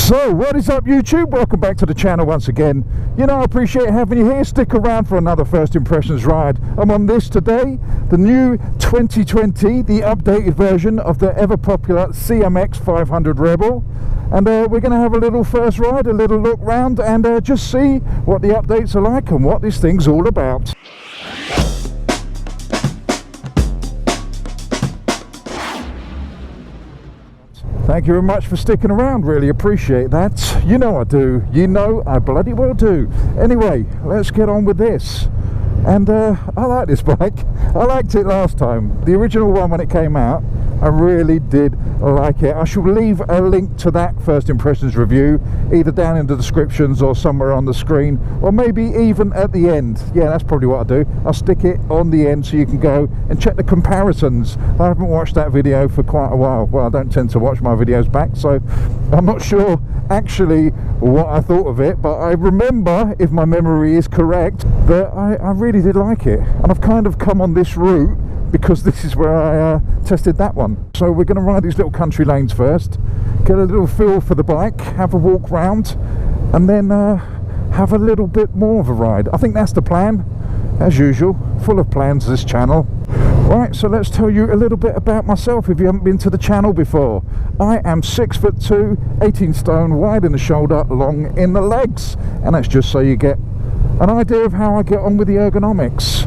So what is up, YouTube? Welcome back to the channel once again. You know, I appreciate having you here. Stick around for another first impressions ride. I'm on this today, the new 2020, the updated version of the ever popular CMX 500 Rebel, and we're going to have a little first ride, a little look round, and just see what the updates are like and what this thing's all about. Thank you very much for sticking around, really appreciate that. You know I do, you know I bloody well do. Anyway, let's get on with this. And I like this bike. I liked it last time, the original one when it came out. I really did like it. I shall leave a link to that first impressions review either down in the descriptions or somewhere on the screen, or maybe even at the end. Yeah, that's probably what I'll do. I'll stick it on the end so you can go and check the comparisons. I haven't watched that video for quite a while. Well, I don't tend to watch my videos back, so I'm not sure actually what I thought of it, but I remember, if my memory is correct, that I really did like it. And I've kind of come on this route because this is where I tested that one. So we're going to ride these little country lanes first, get a little feel for the bike, have a walk round, and then have a little bit more of a ride. I think that's the plan, as usual, full of plans this channel. Right, so let's tell you a little bit about myself if you haven't been to the channel before. I am 6'2", 18 stone, wide in the shoulder, long in the legs, and that's just so you get an idea of how I get on with the ergonomics.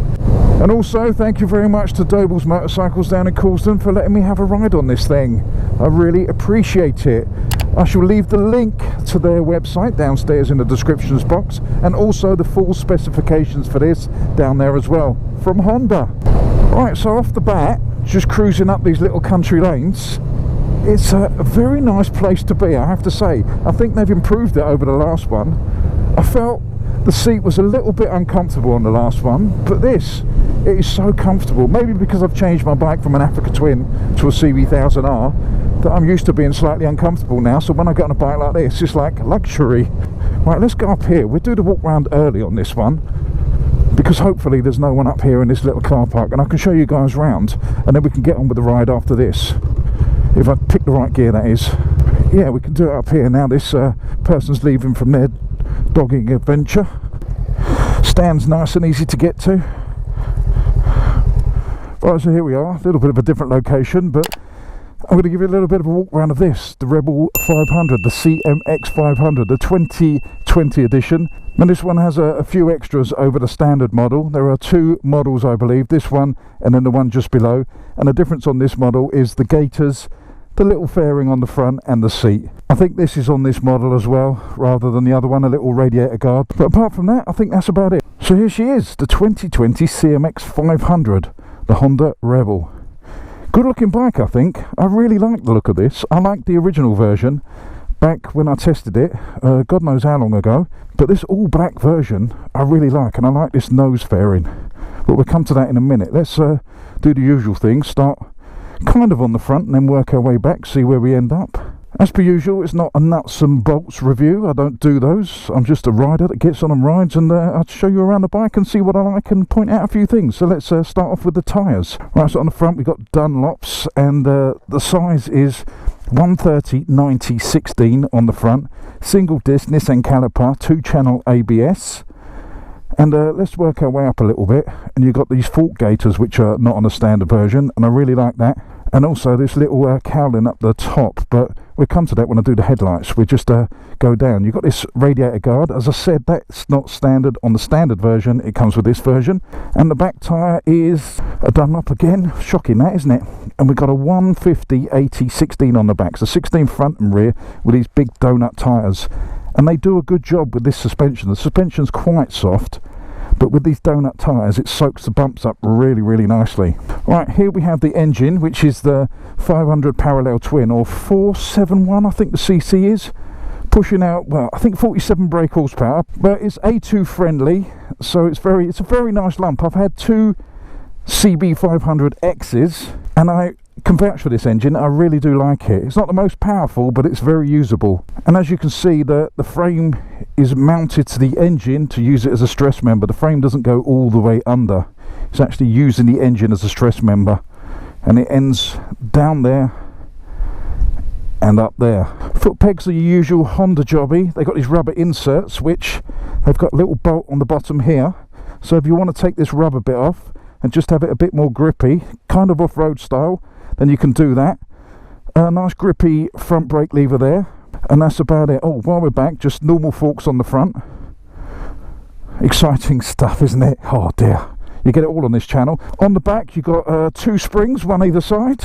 And also, thank you very much to Doble's Motorcycles down in Coulsdon for letting me have a ride on this thing. I really appreciate it. I shall leave the link to their website downstairs in the descriptions box, and also the full specifications for this down there as well, from Honda. Right, so off the bat, just cruising up these little country lanes. It's a very nice place to be, I have to say. I think they've improved it over the last one. I felt the seat was a little bit uncomfortable on the last one, but this, it is so comfortable. Maybe because I've changed my bike from an Africa Twin to a CB1000R, that I'm used to being slightly uncomfortable now. So when I get on a bike like this, it's like luxury. Right, let's go up here. We'll do the walk round early on this one, because hopefully there's no one up here in this little car park, and I can show you guys round, and then we can get on with the ride after this. If I pick the right gear, that is. Yeah, we can do it up here now. This person's leaving from their dogging adventure. Stands nice and easy to get to. Right, so here we are, a little bit of a different location, but I'm going to give you a little bit of a walk around of this, the Rebel 500, the CMX 500, the 2020 edition. And this one has a few extras over the standard model. There are two models, I believe, this one and then the one just below. And the difference on this model is the gaiters, the little fairing on the front, and the seat. I think this is on this model as well, rather than the other one, a little radiator guard. But apart from that, I think that's about it. So here she is, the 2020 CMX 500, the Honda Rebel. Good looking bike, I think. I really like the look of this. I like the original version back when I tested it, God knows how long ago. But this all black version I really like, and I like this nose fairing. But we'll come to that in a minute. Let's do the usual thing, start kind of on the front and then work our way back, see where we end up. As per usual, it's not a nuts and bolts review. I don't do those. I'm just a rider that gets on and rides, and I'll show you around the bike and see what I like and point out a few things. So let's start off with the tyres. Right, so on the front we've got Dunlops, and the size is 130/90/16 on the front. Single disc Nissan caliper, 2-channel ABS. And let's work our way up a little bit, and you've got these fork gaiters which are not on the standard version, and I really like that. And also this little cowling up the top, but we'll come to that when I do the headlights. We just go down. You've got this radiator guard. As I said, that's not standard on the standard version. It comes with this version. And the back tyre is a Dunlop again. Shocking that, isn't it? And we've got a 150/80/16 on the back. So 16 front and rear with these big donut tyres. And they do a good job with this suspension. The suspension's quite soft, but with these donut tyres it soaks the bumps up really, really nicely. Right, here we have the engine, which is the 500 parallel twin, or 471 I think the CC is, pushing out, well, I think 47 brake horsepower, but it's A2 friendly, so it's a very nice lump. I've had two CB500Xs, and I can vouch for this engine. I really do like it. It's not the most powerful, but it's very usable. And as you can see, the frame is mounted to the engine to use it as a stress member. The frame doesn't go all the way under. It's actually using the engine as a stress member, and it ends down there and up there. Foot pegs are your usual Honda jobby. They've got these rubber inserts, which they've got a little bolt on the bottom here. So if you want to take this rubber bit off and just have it a bit more grippy, kind of off-road style, then you can do that. A nice grippy front brake lever there, and that's about it. Oh, while we're back, just normal forks on the front. Exciting stuff, isn't it? Oh dear, you get it all on this channel. On the back you've got 2 springs, one either side,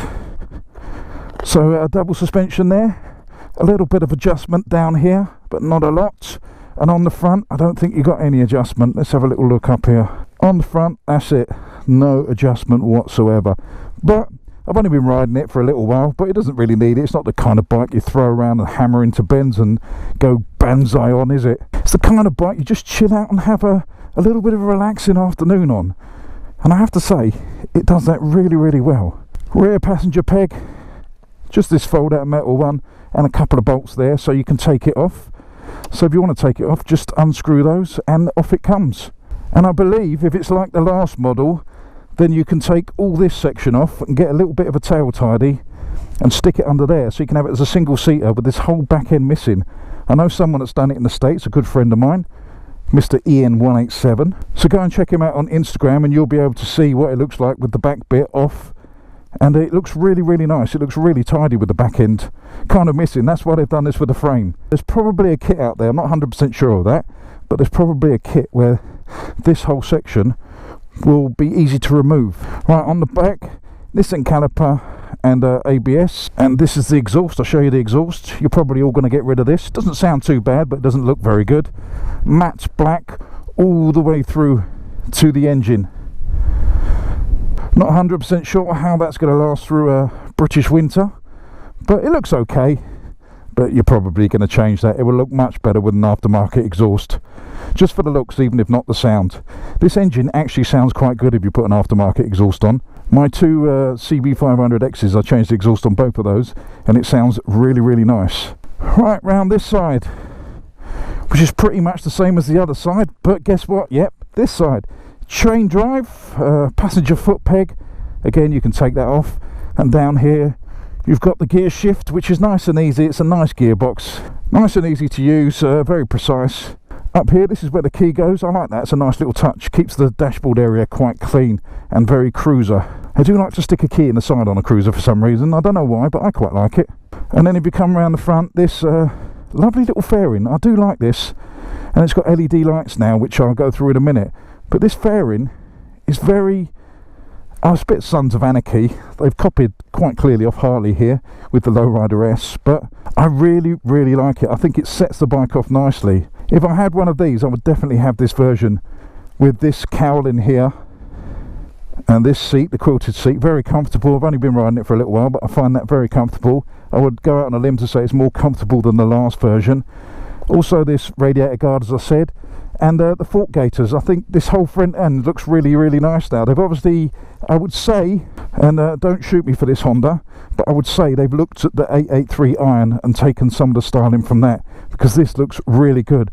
so double suspension there. A little bit of adjustment down here, but not a lot. And on the front, I don't think you got any adjustment. Let's have a little look up here. On the front, that's it, no adjustment whatsoever. But I've only been riding it for a little while, but it doesn't really need it. It's not the kind of bike you throw around and hammer into bends and go banzai on, is it? It's the kind of bike you just chill out and have a little bit of a relaxing afternoon on. And I have to say, it does that really, really well. Rear passenger peg, just this fold-out metal one, and a couple of bolts there so you can take it off. So if you want to take it off, just unscrew those and off it comes. And I believe if it's like the last model, then you can take all this section off and get a little bit of a tail tidy and stick it under there, so you can have it as a single seater with this whole back end missing. I know someone that's done it in the States, a good friend of mine, Mr. Ian187. So go and check him out on Instagram and you'll be able to see what it looks like with the back bit off. And it looks really, really nice. It looks really tidy with the back end kind of missing. That's why they've done this with the frame. There's probably a kit out there, I'm not 100% sure of that, but there's probably a kit where this whole section will be easy to remove. Right, on the back, Nissan caliper and ABS, and this is the exhaust. I'll show you the exhaust. You're probably all going to get rid of this. Doesn't sound too bad, but it doesn't look very good. Matte black all the way through to the engine. Not 100% sure how that's going to last through a British winter, but it looks okay. But you're probably going to change that. It will look much better with an aftermarket exhaust, just for the looks, even if not the sound. This engine actually sounds quite good if you put an aftermarket exhaust on. My 2 CB500Xs, I changed the exhaust on both of those, and it sounds really, really nice. Right, round this side, which is pretty much the same as the other side, but guess what? Yep, this side. Chain drive, passenger foot peg. Again, you can take that off, and down here you've got the gear shift, which is nice and easy. It's a nice gearbox, nice and easy to use, very precise. Up here, this is where the key goes. I like that. It's a nice little touch. Keeps the dashboard area quite clean and very cruiser. I do like to stick a key in the side on a cruiser for some reason. I don't know why, but I quite like it. And then if you come around the front, this lovely little fairing. I do like this. And it's got LED lights now, which I'll go through in a minute. But this fairing is very... I was a bit Sons of Anarchy. They've copied quite clearly off Harley here with the Lowrider S, but I really, really like it. I think it sets the bike off nicely. If I had one of these, I would definitely have this version with this cowl in here and this seat, the quilted seat, very comfortable. I've only been riding it for a little while, but I find that very comfortable. I would go out on a limb to say it's more comfortable than the last version. Also this radiator guard, as I said, and the fork gaiters. I think this whole front end looks really, really nice now. They've obviously, I would say, and don't shoot me for this Honda, but I would say they've looked at the 883 iron and taken some of the styling from that, because this looks really good.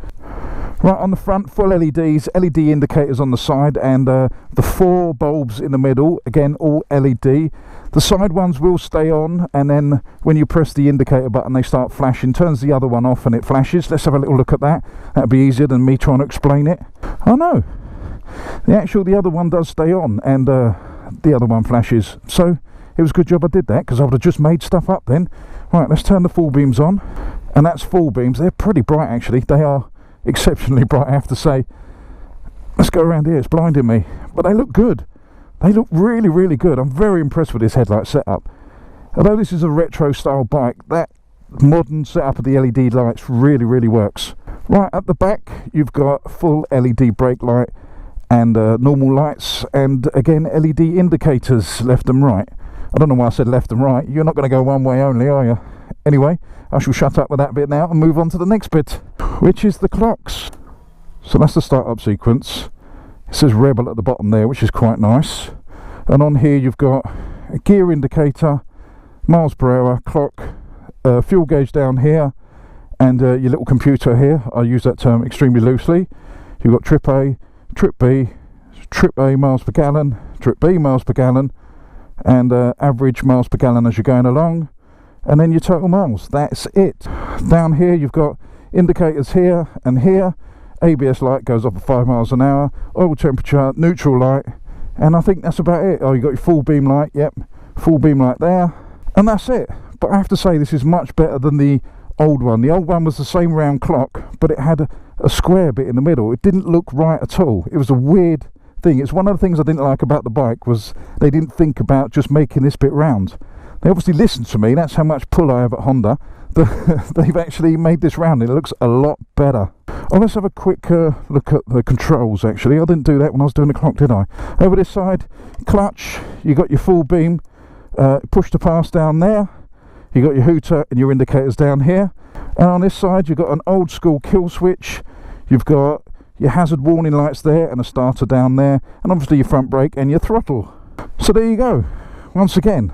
Right, on the front, full LEDs, LED indicators on the side, and the 4 bulbs in the middle, again all LED. The side ones will stay on, and then when you press the indicator button they start flashing. Turns the other one off and it flashes. Let's have a little look at that. That'd be easier than me trying to explain it. Oh no, the other one does stay on, and the other one flashes. So it was a good job I did that, because I would have just made stuff up then. Right, let's turn the full beams on, and that's full beams. They're pretty bright actually. They are exceptionally bright, I have to say. Let's go around here, it's blinding me, but they look good. They look really, really good. I'm very impressed with this headlight setup. Although this is a retro style bike, that modern setup of the LED lights really, really works. Right at the back you've got full LED brake light and normal lights, and again LED indicators left and right. I don't know why I said left and right. You're not going to go one way only, are you? Anyway, I shall shut up with that bit now and move on to the next bit, which is the clocks. So that's the start-up sequence. It says Rebel at the bottom there, which is quite nice. And on here you've got a gear indicator, miles per hour, clock, fuel gauge down here, and your little computer here. I use that term extremely loosely. You've got trip A, trip B, trip A miles per gallon, trip B miles per gallon, and average miles per gallon as you're going along. and then your total miles. That's it. Down here you've got indicators here and here. ABS light goes off at 5 miles an hour, oil temperature, neutral light, and I think that's about it. Oh, you got your full beam light. Yep, full beam light there, and that's it. But I have to say, this is much better than the old one. The old one was the same round clock, but it had a square bit in the middle. It didn't look right at all. It was a weird thing. It's one of the things I didn't like about the bike, was they didn't think about just making this bit round. They obviously listened to me. That's how much pull I have at Honda. They've actually made this round. It looks a lot better. Oh, let's have a quick look at the controls. Actually, I didn't do that when I was doing the clock, did I? Over this side, clutch, you got your full beam, push to pass down there, you got your hooter and your indicators down here, and on this side you've got an old school kill switch, you've got your hazard warning lights there and a starter down there, and obviously your front brake and your throttle. So there you go. Once again,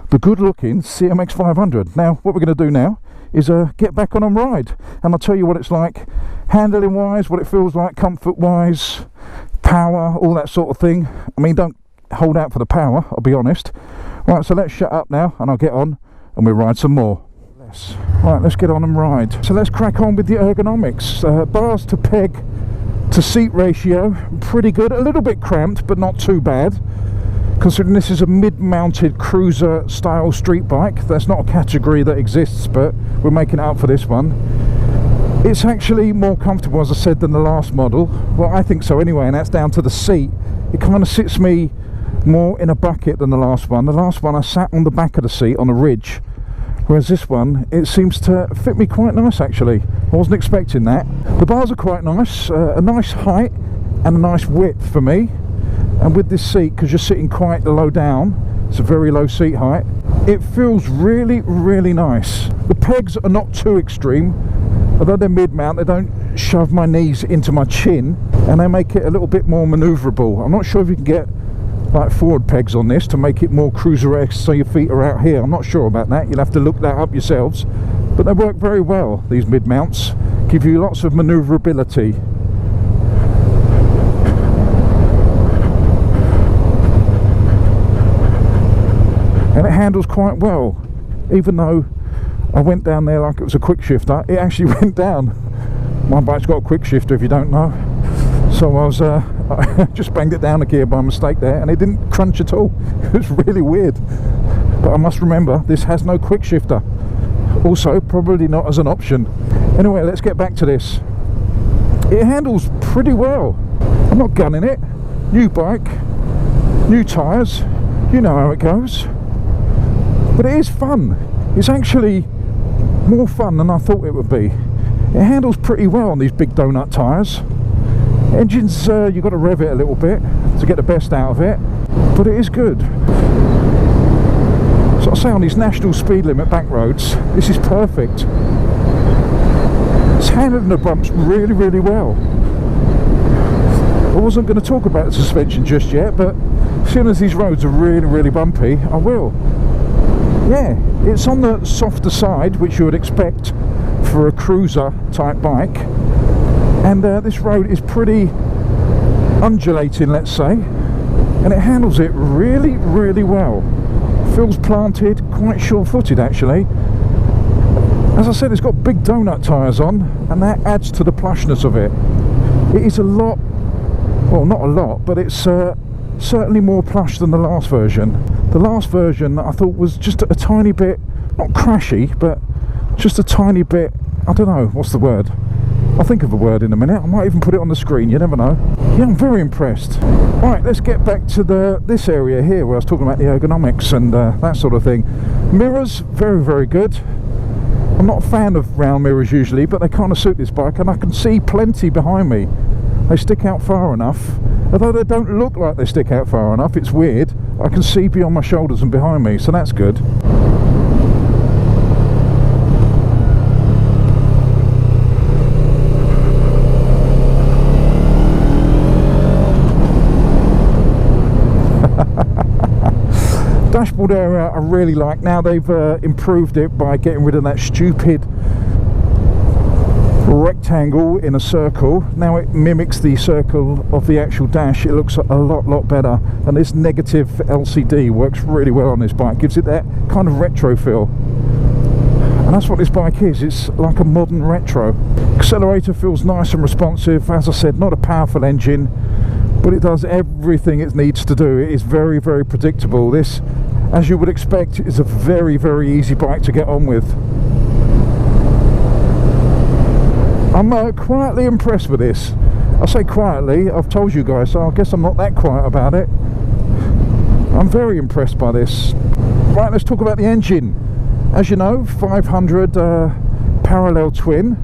the good looking CMX 500. Now what we're going to do now is get back on and ride, and I'll tell you what it's like handling wise, what it feels like comfort wise, power, all that sort of thing. I mean, don't hold out for the power, I'll be honest. Right, so let's shut up now and I'll get on and we'll ride some more. Right, let's get on and ride. So let's crack on with the ergonomics. Bars to peg to seat ratio, pretty good. A little bit cramped, but not too bad, considering this is a mid-mounted cruiser style street bike. That's not a category that exists, but we're making it up for this one. It's actually more comfortable, as I said, than the last model. Well, I think so anyway, and that's down to the seat. It kind of sits me more in a bucket than the last one. The last one I sat on the back of the seat on a ridge, whereas this one, it seems to fit me quite nice actually. I wasn't expecting that. The bars are quite nice, a nice height and a nice width for me. And with this seat, because you're sitting quite low down, it's a very low seat height, it feels really, really nice. The pegs are not too extreme, although they're mid-mount, they don't shove my knees into my chin, and they make it a little bit more manoeuvrable. I'm not sure if you can get like forward pegs on this to make it more cruiser-esque so your feet are out here. I'm not sure about that, you'll have to look that up yourselves, but they work very well. These mid-mounts give you lots of manoeuvrability. And it handles quite well, even though I went down there like it was a quick shifter. It actually went down. My bike's got a quick shifter, if you don't know. So I just banged it down a gear by mistake there, and it didn't crunch at all. It was really weird. But I must remember, this has no quick shifter. Also, probably not as an option. Anyway, let's get back to this. It handles pretty well. I'm not gunning it. New bike, new tyres, you know how it goes. But it is fun. It's actually more fun than I thought it would be. It handles pretty well on these big donut tyres. Engines, you've got to rev it a little bit to get the best out of it, but it is good. So I say, on these national speed limit back roads, this is perfect. It's handling the bumps really, really well. I wasn't going to talk about the suspension just yet, but as soon as these roads are really, really bumpy, I will. Yeah, it's on the softer side, which you would expect for a cruiser type bike, and this road is pretty undulating, let's say, and it handles it really, really well. Feels planted, quite sure-footed actually. As I said, it's got big donut tyres on, and that adds to the plushness of it. It is a lot, well, not a lot, but it's certainly more plush than the last version. The last version I thought was just a tiny bit, not crashy, but just a tiny bit, I don't know, what's the word? I'll think of a word in a minute. I might even put it on the screen, you never know. Yeah, I'm very impressed. Right, let's get back to this area here where I was talking about the ergonomics and that sort of thing. Mirrors, very, very good. I'm not a fan of round mirrors usually, but they kind of suit this bike, and I can see plenty behind me. They stick out far enough. Although they don't look like they stick out far enough, it's weird. I can see beyond my shoulders and behind me, so that's good. Dashboard area I really like. Now they've improved it by getting rid of that stupid rectangle in a circle. Now it mimics the circle of the actual dash. It looks a lot better, and this negative LCD works really well on this bike, gives it that kind of retro feel. And that's what this bike is. It's like a modern retro. Accelerator feels nice and responsive. As I said, not a powerful engine, but it does everything it needs to do. It is very predictable. This, as you would expect, is a very easy bike to get on with. I'm quietly impressed with this. I say quietly, I've told you guys, so I guess I'm not that quiet about it. I'm very impressed by this. Right, let's talk about the engine. As you know, 500 parallel twin,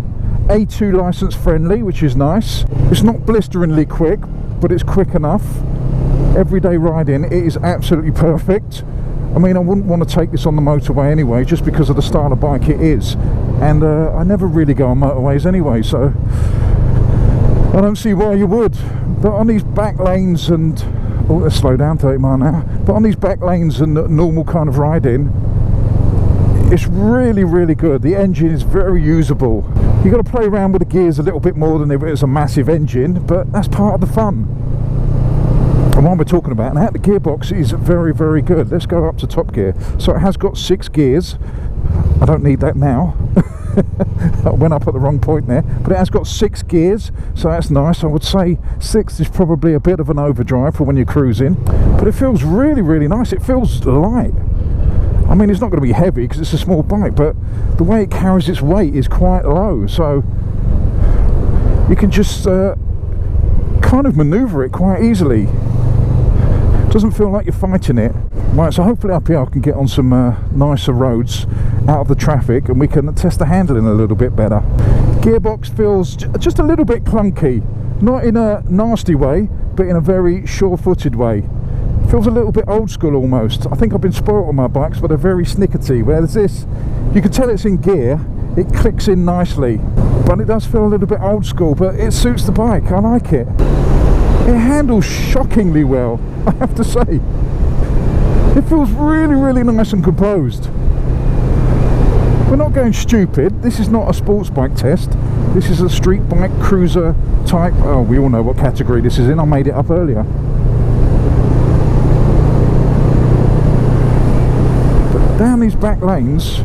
A2 license friendly, which is nice. It's not blisteringly quick, but it's quick enough. Everyday riding, it is absolutely perfect. I mean, I wouldn't want to take this on the motorway anyway, just because of the style of bike it is. And I never really go on motorways anyway, so I don't see why you would. But on these back lanes and... oh, let's slow down, 30 mile an hour. But on these back lanes and normal kind of riding, it's really good. The engine is very usable. You've got to play around with the gears a little bit more than if it was a massive engine, but that's part of the fun. And while we're talking about that, the gearbox is very good. Let's go up to top gear. So it has got 6 gears. I don't need that now. I went up at the wrong point there, but it has got 6 gears, so that's nice. I would say 6 is probably a bit of an overdrive for when you're cruising, but it feels really nice. It feels light. I mean, it's not going to be heavy because it's a small bike, but the way it carries its weight is quite low, so you can just kind of maneuver it quite easily. Doesn't feel like you're fighting it. Right, so hopefully up here I can get on some nicer roads out of the traffic, and we can test the handling a little bit better. Gearbox feels just a little bit clunky, not in a nasty way, but in a very sure-footed way. Feels a little bit old school almost. I think I've been spoiled on my bikes, but they're very snickety. Whereas this, you can tell it's in gear, it clicks in nicely, but it does feel a little bit old school, but it suits the bike. I like it. It handles shockingly well, I have to say. It feels really nice and composed. We're not going stupid. This is not a sports bike test. This is a street bike cruiser type. Oh, we all know what category this is in. I made it up earlier. But down these back lanes,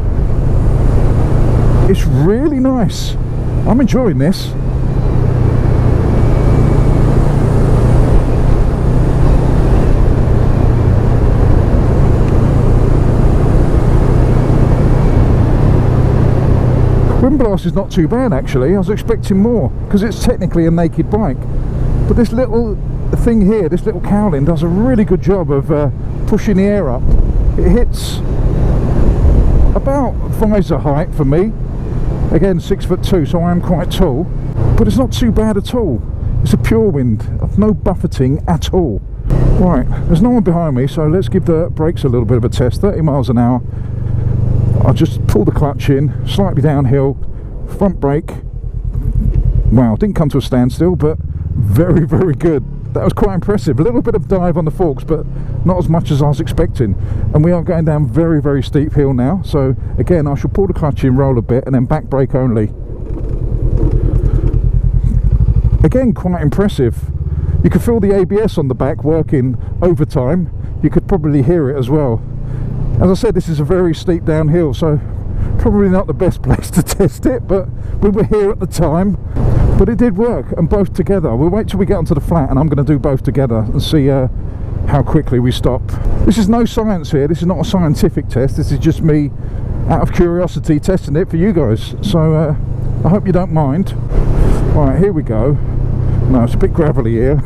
it's really nice. I'm enjoying this. Wind blast is not too bad actually. I was expecting more because it's technically a naked bike, but this little thing here, this little cowling, does a really good job of pushing the air up. It hits about visor height for me. Again, 6'2", so I am quite tall, but it's not too bad at all. It's a pure wind, no buffeting at all. Right, there's no one behind me, so let's give the brakes a little bit of a test. 30 miles an hour. I'll just pull the clutch in, slightly downhill, front brake. Wow, didn't come to a standstill, but very good. That was quite impressive. A little bit of dive on the forks, but not as much as I was expecting. And we are going down very steep hill now, so again I shall pull the clutch in, roll a bit, and then back brake only. Again, quite impressive. You can feel the ABS on the back working overtime. You could probably hear it as well. As I said, this is a very steep downhill, so probably not the best place to test it, but we were here at the time. But it did work, and both together. We'll wait till we get onto the flat and I'm going to do both together and see how quickly we stop. This is no science here. This is not a scientific test. This is just me, out of curiosity, testing it for you guys. So I hope you don't mind. Right, here we go. No, it's a bit gravelly here.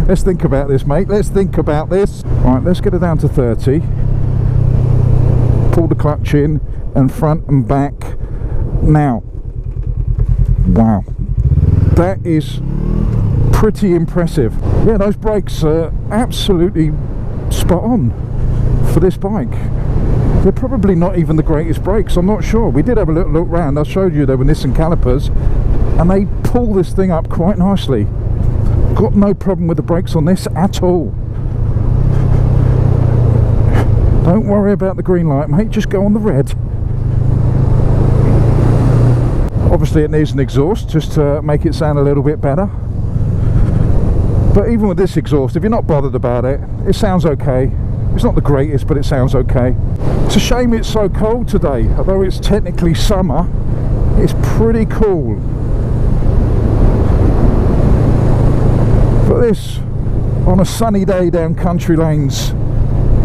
Let's think about this, mate. Let's think about this. Right, let's get it down to 30. Pull the clutch in, and front and back. Now, wow, that is pretty impressive. Yeah, those brakes are absolutely spot on for this bike. They're probably not even the greatest brakes, I'm not sure. We did have a little look round. I showed you they were Nissan calipers, and they pull this thing up quite nicely. Got no problem with the brakes on this at all. Don't worry about the green light, mate, just go on the red. Obviously it needs an exhaust just to make it sound a little bit better, but even with this exhaust, if you're not bothered about it, it sounds okay. It's not the greatest, but it sounds okay. It's a shame it's so cold today. Although it's technically summer, it's pretty cool. But this, on a sunny day down country lanes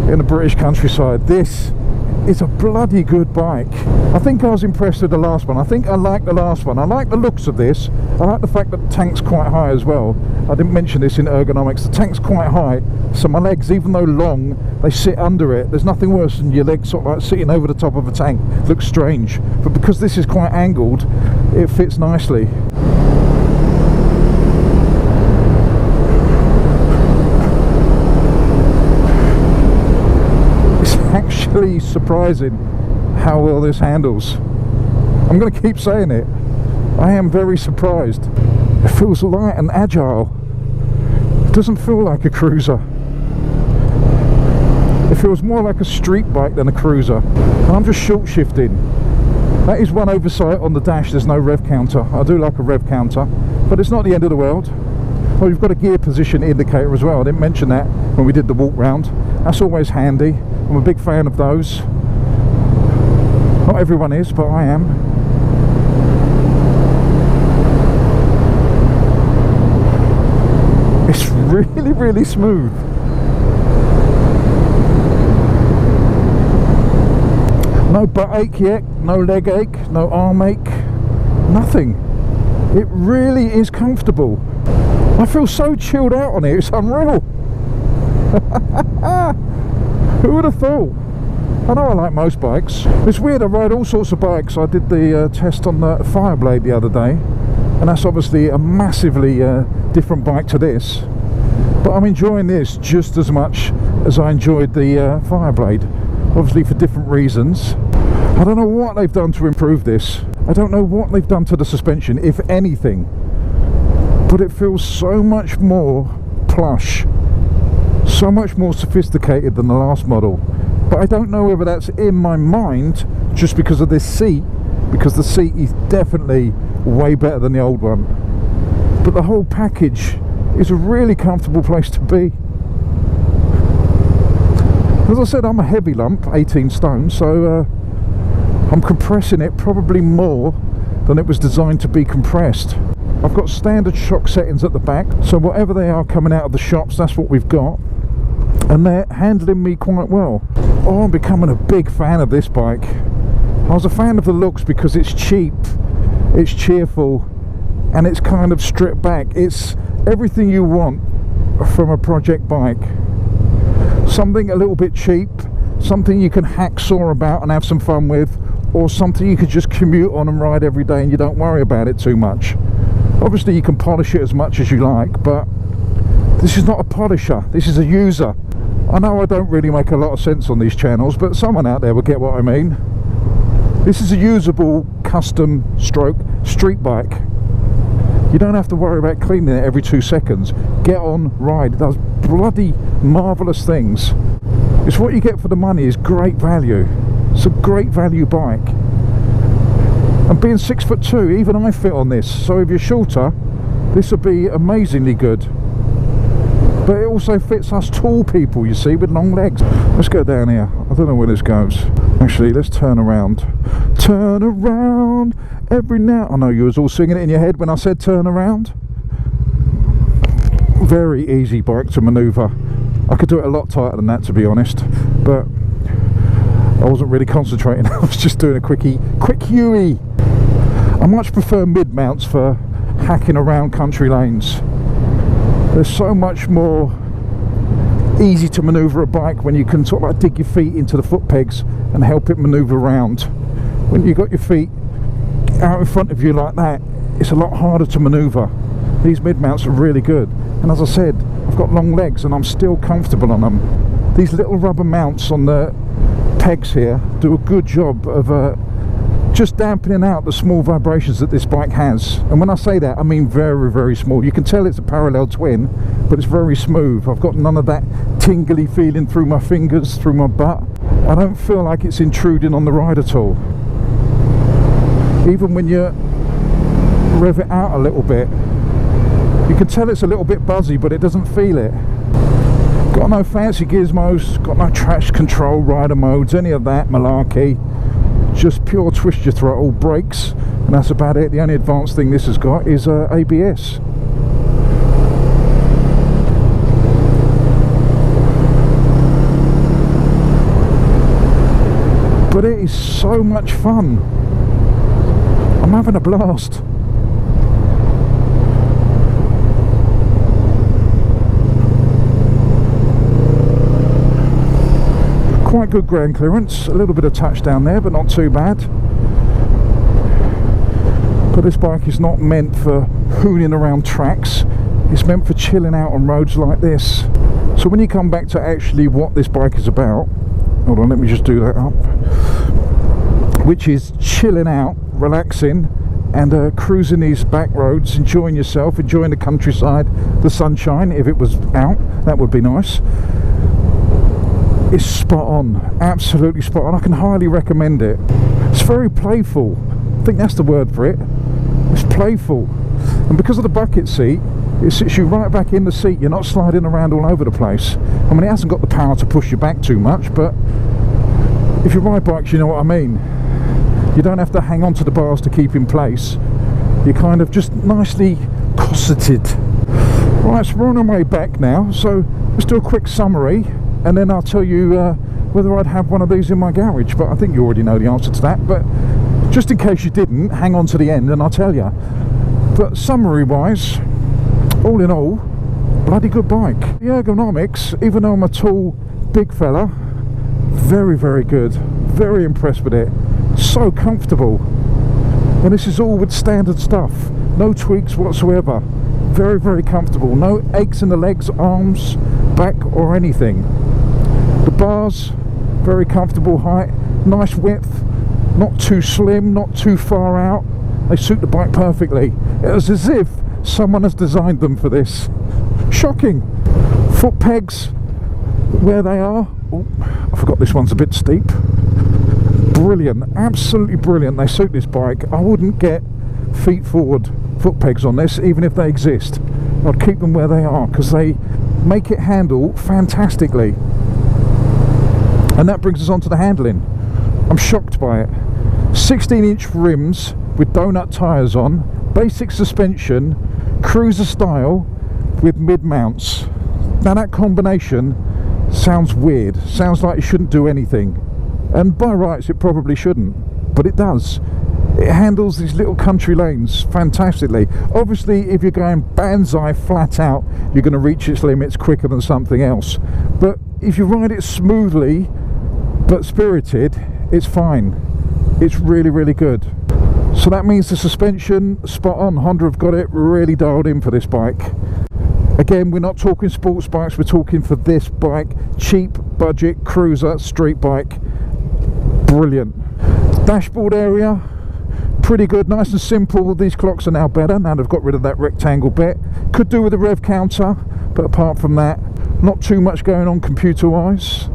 in the British countryside, this is a bloody good bike. I think I was impressed with the last one. I think I like the last one. I like the looks of this. I like the fact that the tank's quite high as well. I didn't mention this in ergonomics. The tank's quite high, so my legs, even though long, they sit under it. There's nothing worse than your legs sort of like sitting over the top of a tank. It looks strange, but because this is quite angled, it fits nicely. Actually surprising how well this handles. I'm going to keep saying it. I am very surprised. It feels light and agile. It doesn't feel like a cruiser. It feels more like a street bike than a cruiser. And I'm just short shifting. That is one oversight on the dash. There's no rev counter. I do like a rev counter, but it's not the end of the world. Well, you've got a gear position indicator as well. I didn't mention that when we did the walk round. That's always handy. I'm a big fan of those. Not everyone is, but I am. It's really, really smooth. No butt ache yet, no leg ache, no arm ache, nothing. It really is comfortable. I feel so chilled out on it, it's unreal. Who would have thought? I know I like most bikes. It's weird, I ride all sorts of bikes. I did the test on the Fireblade the other day, and that's obviously a massively different bike to this. But I'm enjoying this just as much as I enjoyed the Fireblade. Obviously for different reasons. I don't know what they've done to improve this. I don't know what they've done to the suspension, if anything. But it feels so much more plush. So much more sophisticated than the last model, but I don't know whether that's in my mind just because of this seat, because the seat is definitely way better than the old one, but the whole package is a really comfortable place to be. As I said, I'm a heavy lump, 18 stone, so I'm compressing it probably more than it was designed to be compressed. I've got standard shock settings at the back, so whatever they are coming out of the shops, that's what we've got. And they're handling me quite well. Oh, I'm becoming a big fan of this bike. I was a fan of the looks because it's cheap, it's cheerful, and it's kind of stripped back. It's everything you want from a project bike. Something a little bit cheap, something you can hacksaw about and have some fun with, or something you could just commute on and ride every day and you don't worry about it too much. Obviously you can polish it as much as you like, but this is not a polisher, this is a user. I know I don't really make a lot of sense on these channels, but someone out there will get what I mean. This is a usable custom stroke street bike. You don't have to worry about cleaning it every 2 seconds. Get on, ride. It does bloody marvellous things. It's what you get for the money, is great value. It's a great value bike. And being 6'2", even I fit on this, so if you're shorter, this would be amazingly good. But it also fits us tall people, you see, with long legs. Let's go down here. I don't know where this goes. Actually, let's turn around. Turn around every now... I know you was all singing it in your head when I said turn around. Very easy bike to manoeuvre. I could do it a lot tighter than that, to be honest. But I wasn't really concentrating. I was just doing a quick U-E. I much prefer mid-mounts for hacking around country lanes. There's so much more easy to manoeuvre a bike when you can sort of like dig your feet into the foot pegs and help it manoeuvre around. When you've got your feet out in front of you like that, it's a lot harder to manoeuvre. These mid-mounts are really good, and as I said, I've got long legs and I'm still comfortable on them. These little rubber mounts on the pegs here do a good job of just dampening out the small vibrations that this bike has. And when I say that, I mean very, very small. You can tell it's a parallel twin, but it's very smooth. I've got none of that tingly feeling through my fingers, through my butt. I don't feel like it's intruding on the ride at all. Even when you're rev it out a little bit. You can tell it's a little bit buzzy, but it doesn't feel it. Got no fancy gizmos, got no traction control, rider modes, any of that malarkey. Just pure twist your throttle, brakes, and that's about it. The only advanced thing this has got is ABS. But it is so much fun. I'm having a blast. Quite good ground clearance, a little bit of touch down there, but not too bad. But this bike is not meant for hooning around tracks, it's meant for chilling out on roads like this. So when you come back to actually what this bike is about, hold on, let me just do that up, which is chilling out, relaxing, and cruising these back roads, enjoying yourself, enjoying the countryside, the sunshine. If it was out, that would be nice. It's spot on, absolutely spot on. I can highly recommend it. It's very playful, I think that's the word for it. It's playful, and because of the bucket seat, it sits you right back in the seat. You're not sliding around all over the place. I mean, it hasn't got the power to push you back too much, but if you ride bikes, you know what I mean. You don't have to hang on to the bars to keep in place. You're kind of just nicely cosseted. Right, so we're on our way back now, so let's do a quick summary, and then I'll tell you whether I'd have one of these in my garage. But I think you already know the answer to that, but just in case you didn't, hang on to the end and I'll tell you. But summary wise, all in all, bloody good bike. The ergonomics, even though I'm a tall big fella, very, very good. Very impressed with it. So comfortable. And this is all with standard stuff, no tweaks whatsoever. Very, very comfortable. No aches in the legs, arms, back or anything. The bars, very comfortable height, nice width, not too slim, not too far out. They suit the bike perfectly. It's as if someone has designed them for this. Shocking. Foot pegs where they are. Oh, I forgot this one's a bit steep. Brilliant, absolutely brilliant. They suit this bike. I wouldn't get feet forward foot pegs on this, even if they exist. I'd keep them where they are because they make it handle fantastically. And that brings us on to the handling. I'm shocked by it. 16-inch rims with donut tyres on, basic suspension, cruiser style with mid mounts. Now that combination sounds weird, sounds like it shouldn't do anything, and by rights it probably shouldn't, but it does. It handles these little country lanes fantastically. Obviously if you're going banzai flat out, you're going to reach its limits quicker than something else, but if you ride it smoothly but spirited, it's fine. It's really, really good. So that means the suspension, spot on. Honda have got it really dialed in for this bike. Again, we're not talking sports bikes, we're talking for this bike, cheap budget cruiser street bike. Brilliant. Dashboard area, pretty good, nice and simple. These clocks are now better, now they've got rid of that rectangle bit. Could do with a Rev Counter, but apart from that, not too much going on computer wise,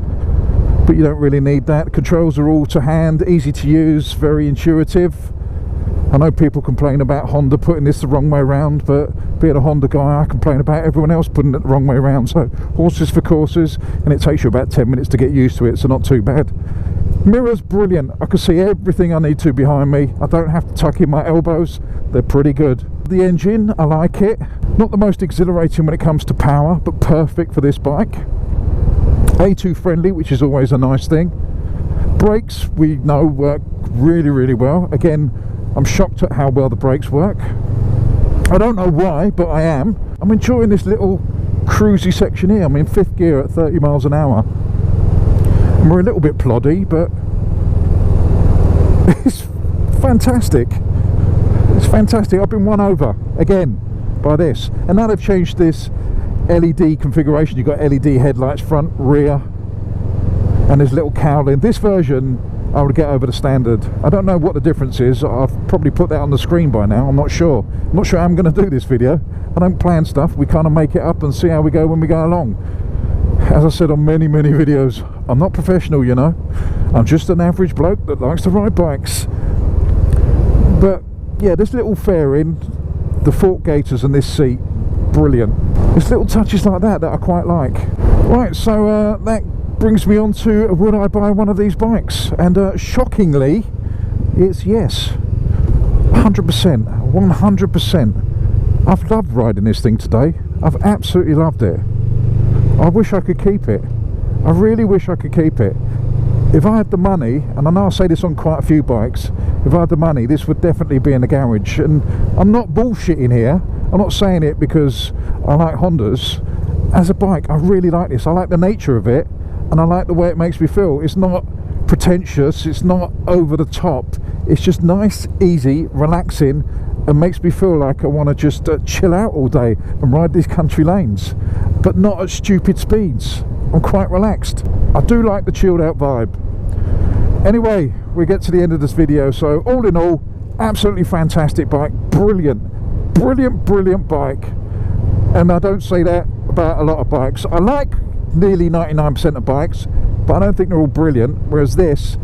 but you don't really need that. The controls are all to hand, easy to use, very intuitive. I know people complain about Honda putting this the wrong way around, but being a Honda guy, I complain about everyone else putting it the wrong way around. So horses for courses, and it takes you about 10 minutes to get used to it, so not too bad. Mirrors, brilliant. I can see everything I need to behind me. I don't have to tuck in my elbows. They're pretty good. The engine, I like it. Not the most exhilarating when it comes to power, but perfect for this bike. A2 friendly, which is always a nice thing. Brakes, we know, work really, really well. Again, I'm shocked at how well the brakes work. I don't know why, but I am. I'm enjoying this little cruisy section here. I'm in 5th gear at 30 miles an hour. And we're a little bit ploddy, but it's fantastic. It's fantastic. I've been won over again by this. And now they've changed this LED configuration. You've got LED headlights front, rear, and there's little cowling. This version I would get over the standard. I don't know what the difference is. I've probably put that on the screen by now. I'm not sure how I'm going to do this video. I don't plan stuff. We kind of make it up and see how we go when we go along. As I said on many videos, I'm not professional, you know. I'm just an average bloke that likes to ride bikes. But yeah, this little fairing, the fork gaiters and this seat, brilliant. It's little touches like that I quite like. Right, so that brings me on to, would I buy one of these bikes? And shockingly, it's yes. 100%, 100%. I've loved riding this thing today. I've absolutely loved it. I wish I could keep it. I really wish I could keep it. If I had the money, and I know I say this on quite a few bikes, if I had the money, this would definitely be in the garage. And I'm not bullshitting here. I'm not saying it because I like Hondas. As a bike, I really like this. I like the nature of it, and I like the way it makes me feel. It's not pretentious, it's not over the top. It's just nice, easy, relaxing, and makes me feel like I want to just chill out all day and ride these country lanes, but not at stupid speeds. I'm quite relaxed. I do like the chilled out vibe. Anyway, we get to the end of this video, so all in all, absolutely fantastic bike. Brilliant, brilliant, brilliant bike. And I don't say that about a lot of bikes. I like nearly 99% of bikes, but I don't think they're all brilliant, whereas this,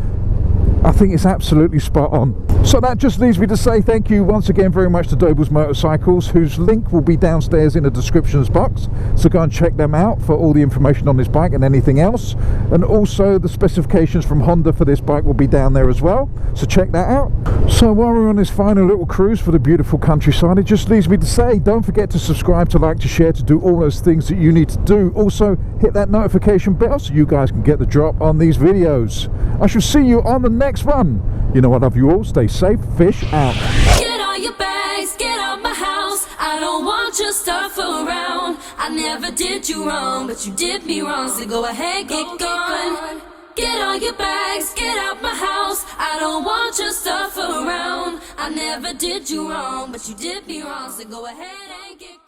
I think it's absolutely spot on. So that just leaves me to say thank you once again very much to Doble's Motorcycles, whose link will be downstairs in the descriptions box, so go and check them out for all the information on this bike and anything else. And also the specifications from Honda for this bike will be down there as well, so check that out. So while we're on this final little cruise for the beautiful countryside, it just leaves me to say don't forget to subscribe, to like, to share, to do all those things that you need to do. Also hit that notification bell so you guys can get the drop on these videos. I shall see you on the next one. You know I love you all. Stay safe. Fish out. Get all your bags, get out my house. I don't want your stuff around. I never did you wrong, but you did me wrong. So go ahead, get gone. Get all your bags, get out my house. I don't want your stuff around. I never did you wrong, but you did me wrong. So go ahead and get gone.